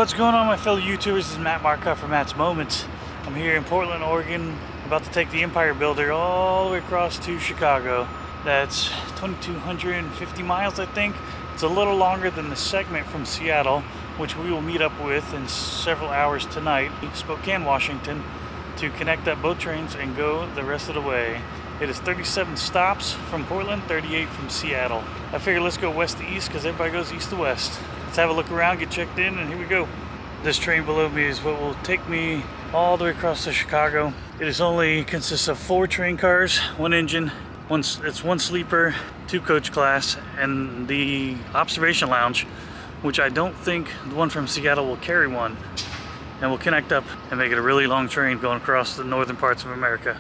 What's going on, my fellow YouTubers? This is Matt Marcotte from Matt's Moments. I'm here in Portland, Oregon, about to take the Empire Builder all the way across to Chicago. That's 2,250 miles, I think. It's a little longer than the segment from Seattle, which we will meet up with in several hours tonight, Spokane, Washington, to connect up both trains and go the rest of the way. It is 37 stops from Portland, 38 from Seattle. I figured let's go west to east because everybody goes east to west. Let's have a look around, get checked in, and here we go. This train below me is what will take me all the way across to Chicago. It is only consists of 4 train cars, 1 engine, it's 1 sleeper, 2 coach class, and the observation lounge, which I don't think the one from Seattle will carry one. And we'll connect up and make it a really long train going across the northern parts of America.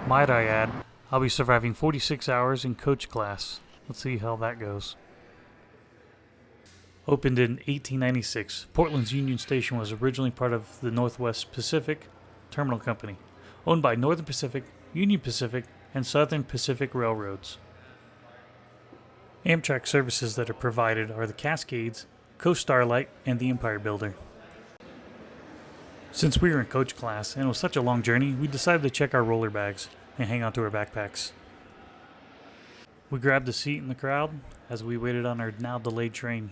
Might I add, I'll be surviving 46 hours in coach class. Let's see how that goes. Opened in 1896, Portland's Union Station was originally part of the Northwest Pacific Terminal Company, owned by Northern Pacific, Union Pacific, and Southern Pacific Railroads. Amtrak services that are provided are the Cascades, Coast Starlight, and the Empire Builder. Since we were in coach class and it was such a long journey, we decided to check our roller bags and hang on to our backpacks. We grabbed a seat in the crowd as we waited on our now delayed train.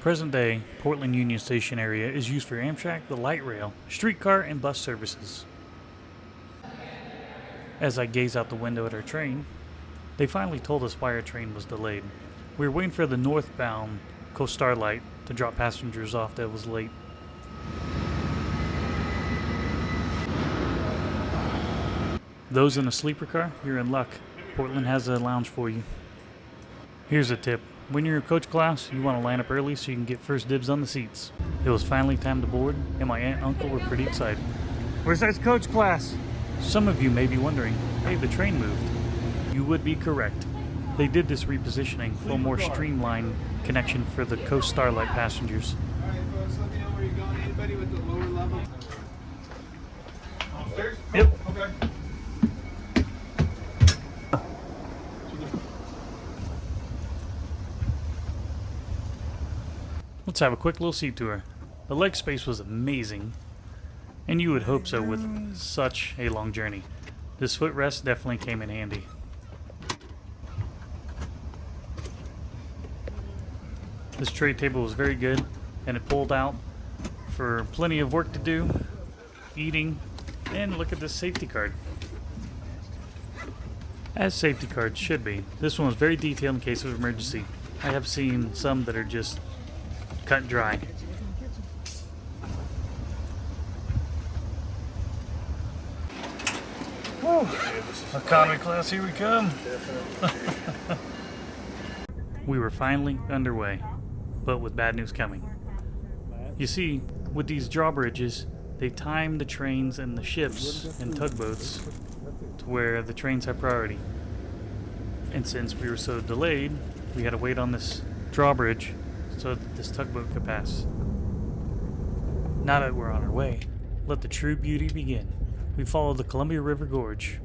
Present day, Portland Union Station area is used for Amtrak, the light rail, streetcar, and bus services. As I gaze out the window at our train, they finally told us why our train was delayed. We were waiting for the northbound Coast Starlight to drop passengers off that was late. Those in a sleeper car, you're in luck. Portland has a lounge for you. Here's a tip. When you're in coach class, you want to line up early so you can get first dibs on the seats. It was finally time to board, and my aunt and uncle were pretty excited. Where's that coach class? Some of you may be wondering, hey, the train moved. You would be correct. They did this repositioning for a more streamlined connection for the Coast Starlight passengers. Alright folks, let me know where you're going. Anybody with the lower level? Upstairs? Yep. Okay. Let's have a quick little seat tour. The leg space was amazing, and you would hope so with such a long journey. This footrest definitely came in handy. This tray table was very good, and it pulled out for plenty of work to do, eating, and look at this safety card. As safety cards should be. This one was very detailed in case of emergency. I have seen some that are just cut dry. Woo. Economy class, here we come. We were finally underway, but with bad news coming. You see, with these drawbridges, they time the trains and the ships and tugboats to where the trains have priority. And since we were so delayed, we had to wait on this drawbridge so that this tugboat could pass. Now that we're on our way, let the true beauty begin. We follow the Columbia River Gorge.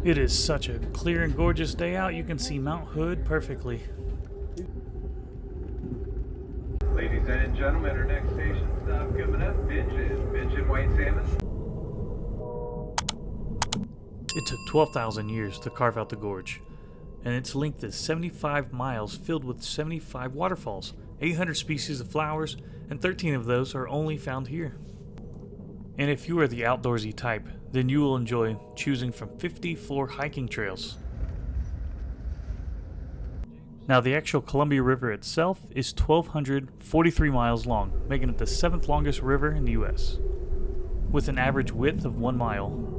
It is such a clear and gorgeous day out, you can see Mount Hood perfectly. Ladies and gentlemen, our next station stop coming up, Pungent white salmon. It took 12,000 years to carve out the gorge, and its length is 75 miles filled with 75 waterfalls, 800 species of flowers, and 13 of those are only found here. And if you are the outdoorsy type, then you will enjoy choosing from 54 hiking trails. Now the actual Columbia River itself is 1,243 miles long, making it the 7th longest river in the US, with an average width of 1 mile.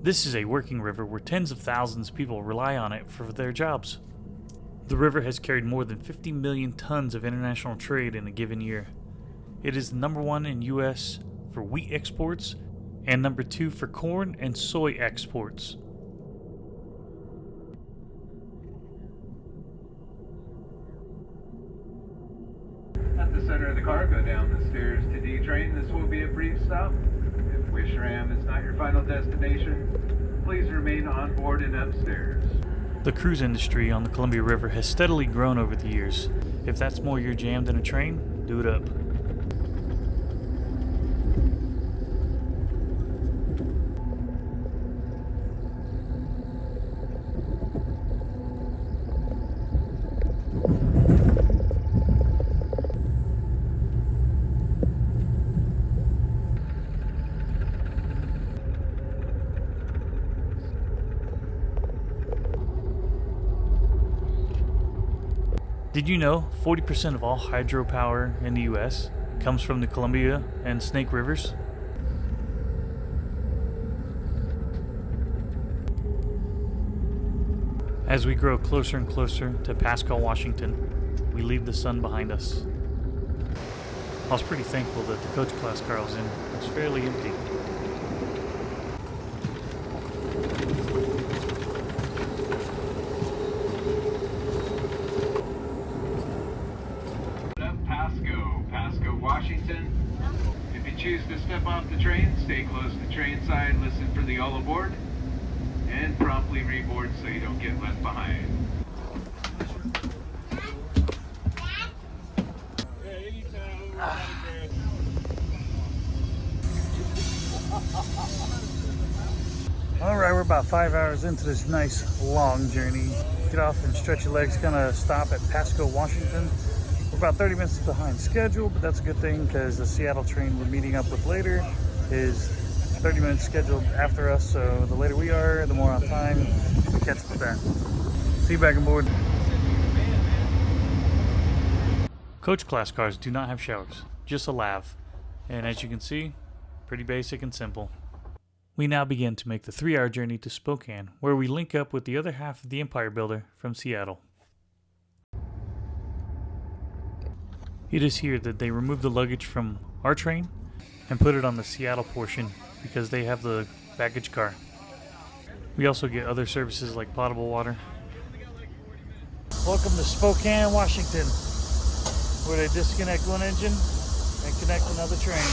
This is a working river where tens of thousands of people rely on it for their jobs. The river has carried more than 50 million tons of international trade in a given year. It is number 1 in U.S. for wheat exports and number 2 for corn and soy exports. At the center of the car, go down the stairs to D train, this will be a brief stop. If Wishram is not your final destination, please remain on board and upstairs. The cruise industry on the Columbia River has steadily grown over the years. If that's more your jam than a train, do it up. Did you know 40% of all hydropower in the US comes from the Columbia and Snake Rivers? As we grow closer and closer to Pasco, Washington, we leave the sun behind us. I was pretty thankful that the coach class car I was in was fairly empty. Pasco, Washington. If you choose to step off the train, stay close to train side, listen for the all aboard, and promptly reboard so you don't get left behind. Alright, we're about 5 hours into this nice long journey. Get off and stretch your legs, kind of stop at Pasco, Washington. We're about 30 minutes behind schedule, but that's a good thing because the Seattle train we're meeting up with later is 30 minutes scheduled after us, so the later we are, the more on time we catch up with that. See you back on board. Coach class cars do not have showers, just a lav. And as you can see, pretty basic and simple. We now begin to make the 3-hour journey to Spokane, where we link up with the other half of the Empire Builder from Seattle. It is here that they remove the luggage from our train and put it on the Seattle portion because they have the baggage car. We also get other services like potable water. Welcome to Spokane, Washington, where they disconnect one engine and connect another train.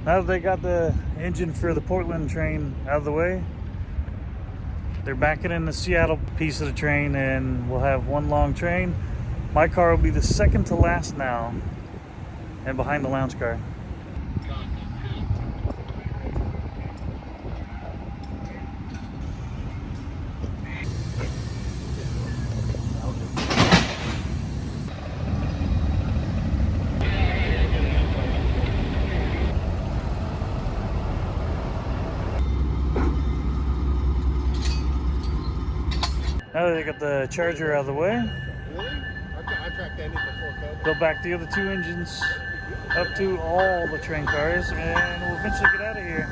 Now that they got the engine for the Portland train out of the way, they're backing in the Seattle piece of the train and we'll have one long train. My car will be the second to last now and behind the lounge car. Now that they got the charger out of the way, go back the other two engines up to all the train cars and we'll eventually get out of here.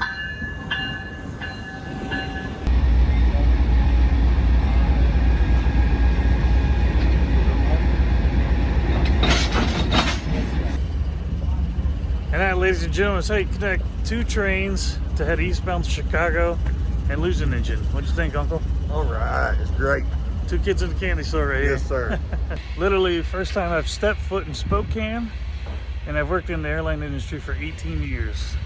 And that, ladies and gentlemen, is how you connect two trains to head eastbound to Chicago and lose an engine. What'd you think, Uncle? All right, it's great. Two kids in the candy store right here. Yes, sir. Literally, first time I've stepped foot in Spokane, and I've worked in the airline industry for 18 years.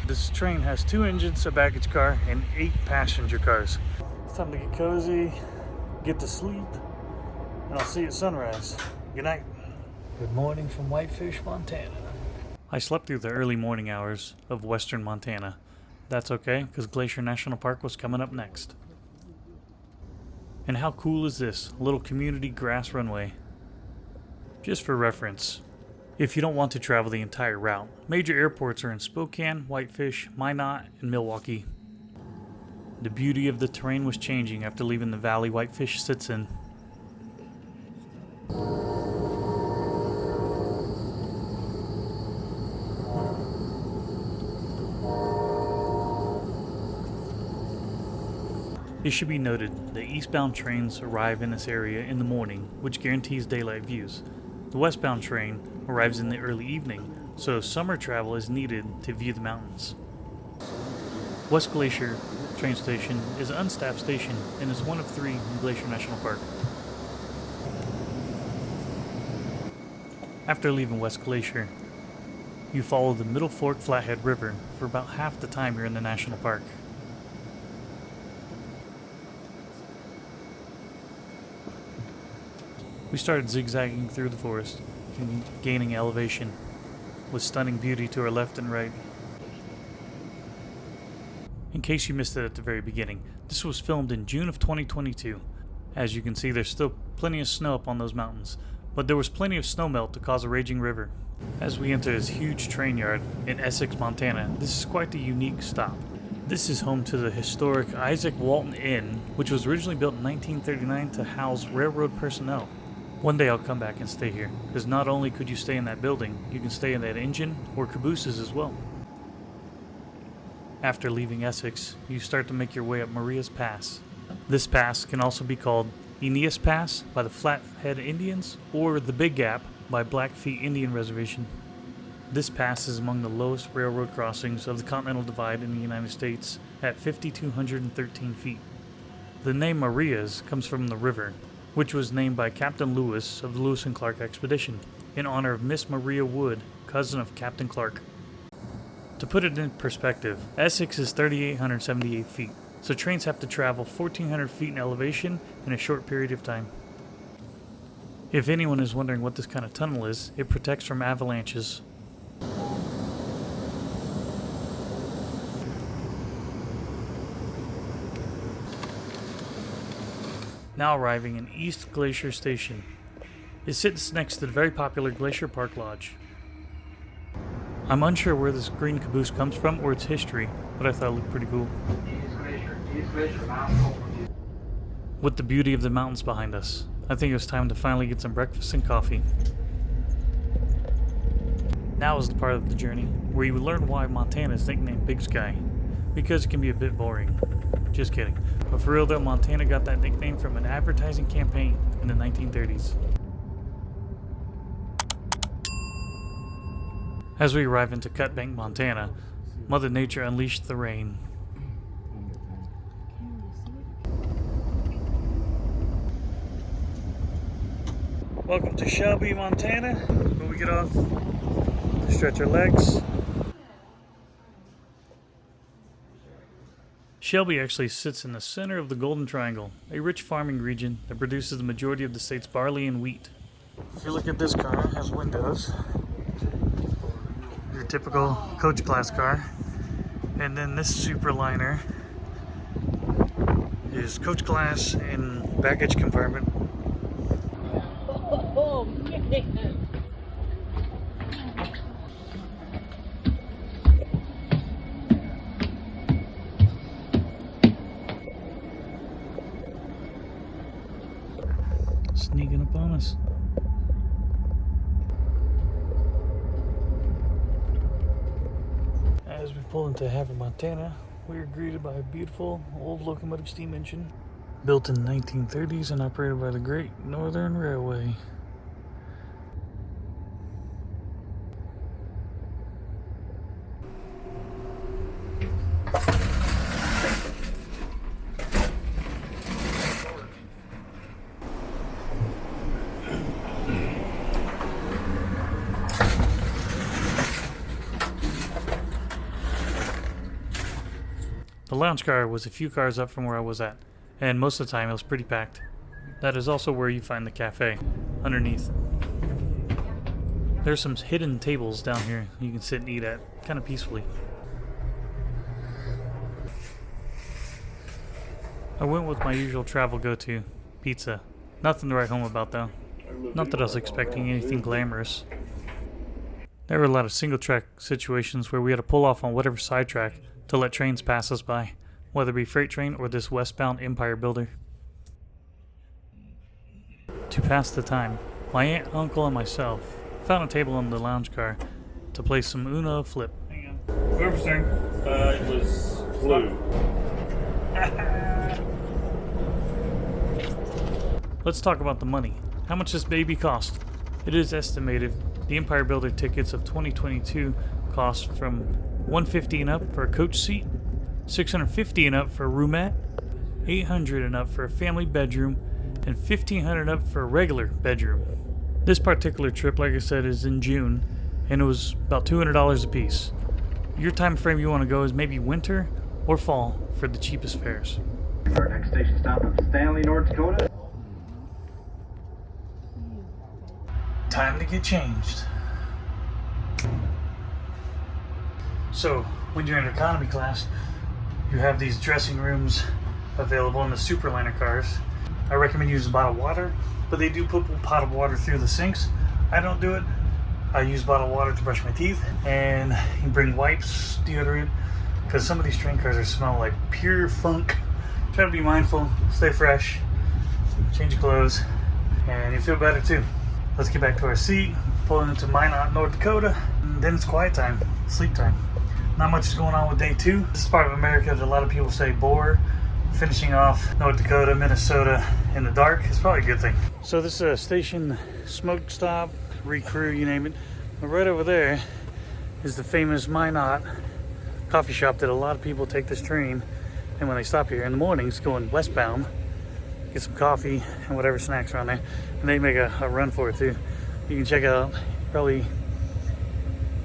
This train has 2 engines, a baggage car, and 8 passenger cars. It's time to get cozy, get to sleep, and I'll see you at sunrise. Good night. Good morning from Whitefish, Montana. I slept through the early morning hours of western Montana. That's okay, because Glacier National Park was coming up next. And how cool is this? A little community grass runway. Just for reference, if you don't want to travel the entire route, major airports are in Spokane, Whitefish, Minot, and Milwaukee. The beauty of the terrain was changing after leaving the valley Whitefish sits in. It should be noted that eastbound trains arrive in this area in the morning, which guarantees daylight views. The westbound train arrives in the early evening, so summer travel is needed to view the mountains. West Glacier train station is an unstaffed station and is one of 3 in Glacier National Park. After leaving West Glacier, you follow the Middle Fork Flathead River for about half the time you're in the national park. We started zigzagging through the forest and gaining elevation, with stunning beauty to our left and right. In case you missed it at the very beginning, this was filmed in June of 2022. As you can see, there's still plenty of snow up on those mountains, but there was plenty of snowmelt to cause a raging river. As we enter this huge train yard in Essex, Montana, this is quite a unique stop. This is home to the historic Isaac Walton Inn, which was originally built in 1939 to house railroad personnel. One day I'll come back and stay here, because not only could you stay in that building, you can stay in that engine or cabooses as well. After leaving Essex, you start to make your way up Maria's Pass. This pass can also be called Aeneas Pass by the Flathead Indians or the Big Gap by Blackfeet Indian Reservation. This pass is among the lowest railroad crossings of the Continental Divide in the United States at 5,213 feet. The name Maria's comes from the river, which was named by Captain Lewis of the Lewis and Clark expedition in honor of Miss Maria Wood, cousin of Captain Clark. To put it in perspective, Essex is 3,878 feet, so trains have to travel 1,400 feet in elevation in a short period of time. If anyone is wondering what this kind of tunnel is, it protects from avalanches. Now arriving in East Glacier Station. It sits next to the very popular Glacier Park Lodge. I'm unsure where this green caboose comes from or its history, but I thought it looked pretty cool. With the beauty of the mountains behind us, I think it was time to finally get some breakfast and coffee. Now is the part of the journey where you learn why Montana is nicknamed Big Sky, because it can be a bit boring. Just kidding. But for real though, Montana got that nickname from an advertising campaign in the 1930s. As we arrive into Cutbank, Montana, Mother Nature unleashed the rain. Welcome to Shelby, Montana, where we get off to stretch our legs. Shelby actually sits in the center of the Golden Triangle, a rich farming region that produces the majority of the state's barley and wheat. If you look at this car, it has windows. Your typical coach class car. And then this Superliner is coach class and baggage compartment. Oh, man. Sneaking up on us. As we pull into Havre, Montana, we are greeted by a beautiful old locomotive steam engine built in the 1930s and operated by the Great Northern Railway. The lounge car was a few cars up from where I was at, and most of the time it was pretty packed. That is also where you find the cafe, underneath. There's some hidden tables down here you can sit and eat at, kind of peacefully. I went with my usual travel go-to, pizza. Nothing to write home about though. Not that I was expecting anything glamorous. There were a lot of single-track situations where we had to pull off on whatever side track to let trains pass us by, whether it be freight train or this westbound Empire Builder. To pass the time, my aunt, uncle, and myself found a table in the lounge car to play some Uno Flip. Hang on. Whoever's turn. It was blue. Let's talk about the money. How much this baby cost? It is estimated The Empire Builder tickets of 2022 cost from $150 and up for a coach seat, $650 and up for a roomette, $800 and up for a family bedroom, and $1,500 and up for a regular bedroom. This particular trip, like I said, is in June, and it was about $200 a piece. Your time frame you want to go is maybe winter or fall for the cheapest fares. Our next station stop is Stanley, North Dakota. Time to get changed. So, when you're in economy class, you have these dressing rooms available in the Superliner cars. I recommend using bottled water, but they do put potted water through the sinks. I don't do it. I use bottled water to brush my teeth, and you bring wipes, deodorant, because some of these train cars are smelling like pure funk. Try to be mindful, stay fresh, change your clothes, and you feel better too. Let's get back to our seat, pulling into Minot, North Dakota, and then it's quiet time, sleep time. Not much is going on with day 2. This is part of America that a lot of people say bore. Finishing off North Dakota, Minnesota in the dark is probably a good thing. So this is a station smoke stop, recrew, you name it. But right over there is the famous Minot coffee shop that a lot of people take this train, and when they stop here in the mornings going westbound, get some coffee and whatever snacks are on there, and they make a run for it too. You can check out probably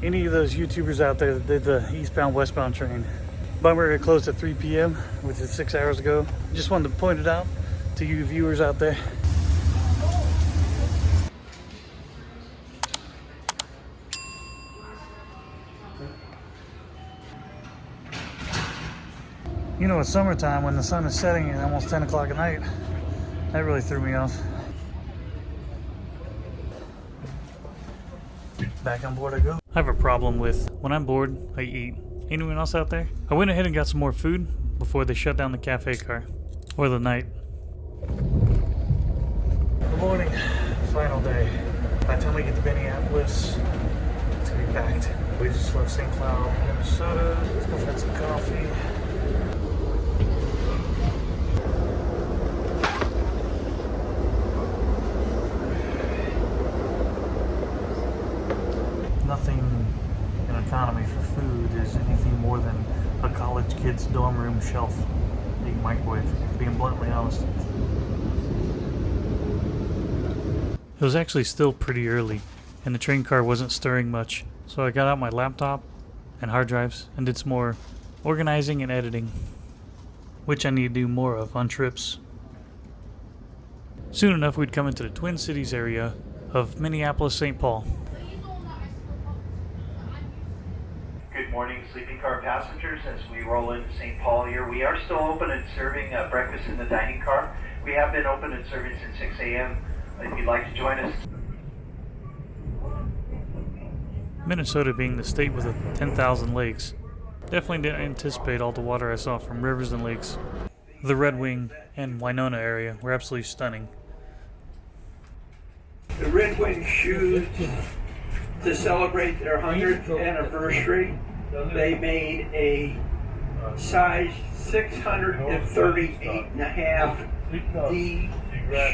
any of those YouTubers out there that did the eastbound westbound train. Bummer it closed at 3 p.m, which is 6 hours ago. Just wanted to point it out to you viewers out there. You know, it's summertime when the sun is setting at almost 10 o'clock at night. That really threw me off. Back on board I go. I have a problem with when I'm bored, I eat. Anyone else out there? I went ahead and got some more food before they shut down the cafe car. Or the night. Good morning. Final day. By the time we get to Minneapolis, it's gonna be packed. We just left St. Cloud, Minnesota. Let's go get some coffee. Nothing in economy for food is anything more than a college kid's dorm room shelf being microwave, being bluntly honest. It was actually still pretty early, and the train car wasn't stirring much, so I got out my laptop and hard drives and did some more organizing and editing, which I need to do more of on trips. Soon enough we'd come into the Twin Cities area of Minneapolis-St. Paul. Good morning, sleeping car passengers. As we roll into St. Paul here, we are still open and serving breakfast in the dining car. We have been open and serving since 6 a.m. If you'd like to join us. Minnesota being the state with 10,000 lakes, definitely didn't anticipate all the water I saw from rivers and lakes. The Red Wing and Winona area were absolutely stunning. The Red Wing shoes, to celebrate their 100th anniversary, they made a size 638.5 D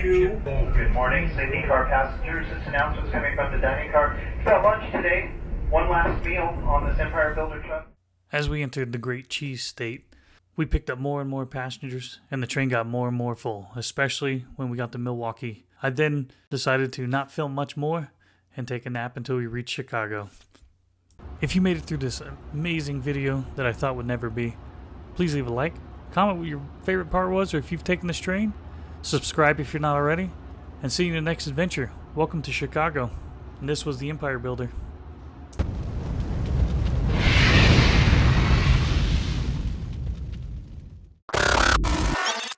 shoe. Good morning, sleeping car passengers. This announcement is coming from the dining car. It's got lunch today. One last meal on this Empire Builder truck. As we entered the Great Cheese State, we picked up more and more passengers, and the train got more and more full, especially when we got to Milwaukee. I then decided to not film much more and take a nap until we reached Chicago. If you made it through this amazing video that I thought would never be, please leave a like, comment what your favorite part was, or if you've taken this train, subscribe if you're not already, and see you in the next adventure. Welcome to Chicago, and this was the Empire Builder.